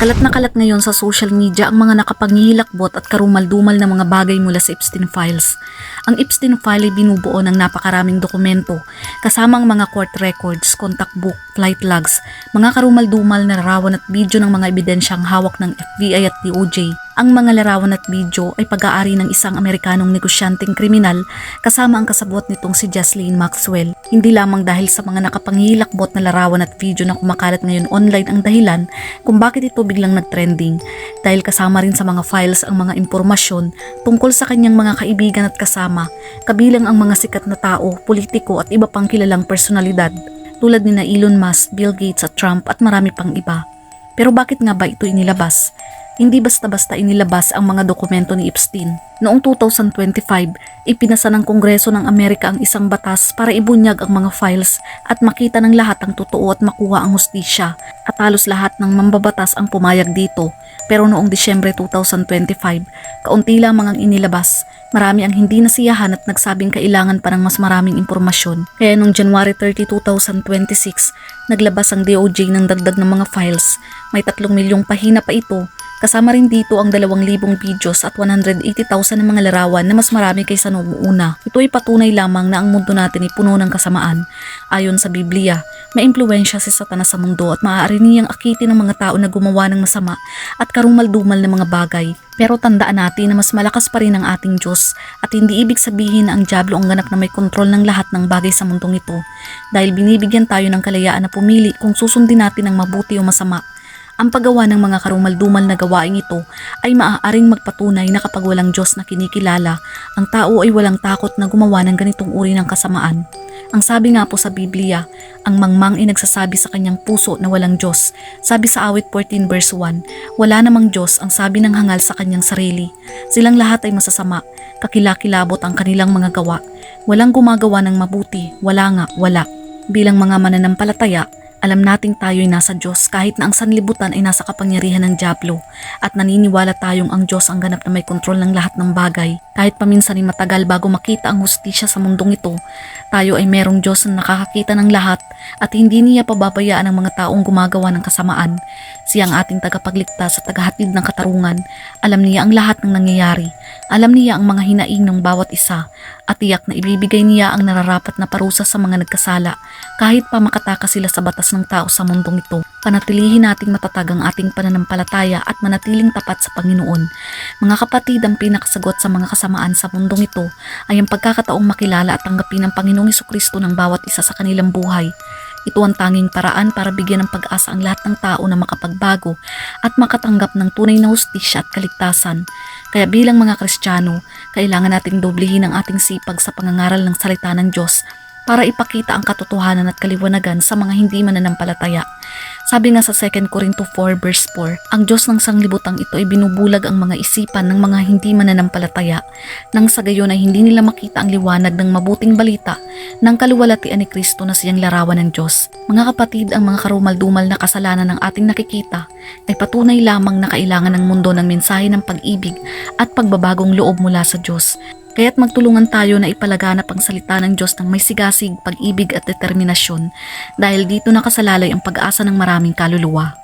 Kalat na kalat ngayon sa social media ang mga nakapanghihilakbot at karumaldumal na mga bagay mula sa Epstein Files. Ang Epstein File ay binubuo ng napakaraming dokumento, kasama ang mga court records, contact book, flight logs, mga karumaldumal na larawan at video ng mga ebidensyang hawak ng FBI at DOJ. Ang mga larawan at video ay pag-aari ng isang Amerikanong negosyanteng kriminal kasama ang kasabwat nitong si Ghislaine Maxwell. Hindi lamang dahil sa mga nakapanghihilakbot na larawan at video na kumakalat ngayon online ang dahilan kung bakit ito biglang nag-trending, dahil kasama rin sa mga files ang mga impormasyon tungkol sa kanyang mga kaibigan at kasama, kabilang ang mga sikat na tao, politiko at iba pang kilalang personalidad tulad ni Elon Musk, Bill Gates at Trump at marami pang iba. Pero bakit nga ba ito inilabas? Hindi basta-basta inilabas ang mga dokumento ni Epstein. Noong 2025, ipinasa ng Kongreso ng Amerika ang isang batas para ibunyag ang mga files at makita ng lahat ang totoo at makuha ang hustisya, at halos lahat ng mambabatas ang pumayag dito. Pero noong Disyembre 2025, kaunti lamang ang inilabas. Marami ang hindi nasiyahan at nagsabing kailangan pa ng mas maraming impormasyon. Kaya noong January 30, 2026, naglabas ang DOJ ng dagdag ng mga files. May 3 milyong pahina pa ito. Kasama rin dito ang 2,000 videos at 180,000 na mga larawan na mas marami kaysa noong una. Ito ay patunay lamang na ang mundo natin ay puno ng kasamaan. Ayon sa Biblia, may impluwensya si Satanas sa mundo at maaari niyang akitin ng mga tao na gumawa ng masama at karumal-dumal na mga bagay. Pero tandaan natin na mas malakas pa rin ang ating Diyos at hindi ibig sabihin na ang dyablo ang ganap na may kontrol ng lahat ng bagay sa mundong ito, dahil binibigyan tayo ng kalayaan na pumili kung susundin natin ang mabuti o masama. Ang paggawa ng mga karumal-dumal na gawaing ito ay maaaring magpatunay na kapag walang Diyos na kinikilala, ang tao ay walang takot na gumawa ng ganitong uri ng kasamaan. Ang sabi nga po sa Biblia, ang mangmang ay nagsasabi sa kanyang puso na walang Diyos. Sabi sa Awit 14 verse 1, wala namang Diyos ang sabi ng hangal sa kanyang sarili. Silang lahat ay masasama, kakilakilabot ang kanilang mga gawa. Walang gumagawa ng mabuti, wala. Bilang mga mananampalataya, alam nating tayo'y nasa Diyos kahit na ang sanlibutan ay nasa kapangyarihan ng dyablo, at naniniwala tayong ang Diyos ang ganap na may kontrol ng lahat ng bagay. Kahit paminsan ay matagal bago makita ang hustisya sa mundong ito, tayo ay merong Diyos na nakakakita ng lahat at hindi niya pababayaan ang mga taong gumagawa ng kasamaan. Siya ang ating tagapagligtas at tagahatid ng katarungan. Alam niya ang lahat ng nangyayari. Alam niya ang mga hinaing ng bawat isa at tiyak na ibibigay niya ang nararapat na parusa sa mga nagkasala kahit pa makatakas sila sa batas ng tao sa mundong ito. Panatilihin nating matatag ang ating pananampalataya at manatiling tapat sa Panginoon. Mga kapatid, ang pinakasagot sa mga kasamaan sa mundong ito ay ang pagkakataong makilala at tanggapin ng Panginoong Hesukristo ng bawat isa sa kanilang buhay. Ito ang tanging paraan para bigyan ng pag-asa ang lahat ng tao na makapagbago at makatanggap ng tunay na hustisya at kaligtasan. Kaya bilang mga Kristiyano, kailangan nating doblehin ang ating sipag sa pangangaral ng salita ng Diyos para ipakita ang katotohanan at kaliwanagan sa mga hindi mananampalataya. Sabi nga sa 2 Corinto 4 verse 4, ang Diyos ng sanglibutang ito ay binubulag ang mga isipan ng mga hindi mananampalataya nang sa gayon ay hindi nila makita ang liwanag ng mabuting balita ng kaluwalhatian ni Kristo na siyang larawan ng Diyos. Mga kapatid, ang mga karumal-dumal na kasalanan ng ating nakikita ay patunay lamang na kailangan ng mundo ng mensahe ng pag-ibig at pagbabagong loob mula sa Diyos. Kaya't magtulungan tayo na ipalaganap ang salita ng Diyos ng may sigasig, pag-ibig at determinasyon, dahil dito nakasalalay ang pag-asa ng maraming kaluluwa.